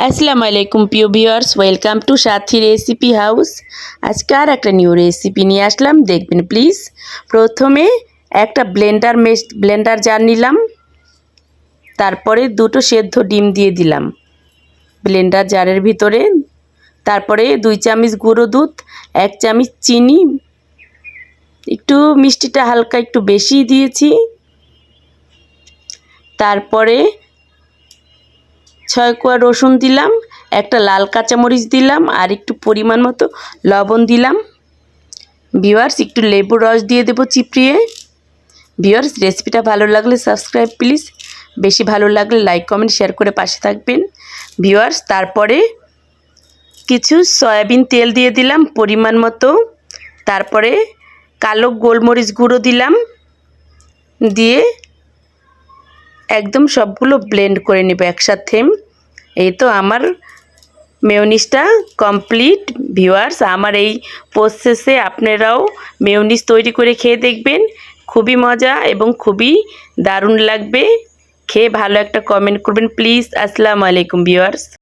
আসসালামু আলাইকুম প্রিয় viewers, welcome to Sathi recipe house. আজকে আর একটা নিউ রেসিপি নিয়ে আসলাম, দেখবেন প্লিজ। প্রথমে একটা ব্লেন্ডার জার নিলাম, তারপরে দুটো সেদ্ধ ডিম দিয়ে দিলাম ব্লেন্ডার জারের ভিতরে। তারপরে 2 চামচ গুঁড়ো দুধ, 1 চামচ চিনি, একটু মিষ্টিটা হালকা একটু বেশি দিয়েছি। তারপরে 6 কোয়া রসুন দিলাম, একটা লাল কাঁচামরিচ দিলাম, আর একটু পরিমাণ মতো লবণ দিলাম। ভিউয়ার্স, একটু লেবুর রস দিয়ে দেবো চিপড়িয়ে। ভিউয়ার্স, রেসিপিটা ভালো লাগলে সাবস্ক্রাইব প্লিজ, বেশি ভালো লাগলে লাইক কমেন্ট শেয়ার করে পাশে থাকবেন। ভিউয়ার্স, তারপরে কিছু সয়াবিন তেল দিয়ে দিলাম পরিমাণ মতো। তারপরে কালো গোলমরিচ গুঁড়ো দিলাম, দিয়ে একদম সবগুলো ব্লেন্ড করে নেব একসাথে। এই তো আমার মেয়োনিজটা কমপ্লিট। ভিউয়ার্স, আমার এই প্রসেসে আপনারাও মেয়োনিজ তৈরি করে খেয়ে দেখবেন, খুবই মজা এবং খুবই দারুণ লাগবে। খেয়ে ভালো একটা কমেন্ট করবেন প্লিজ। আসসালামু আলাইকুম ভিউয়ার্স।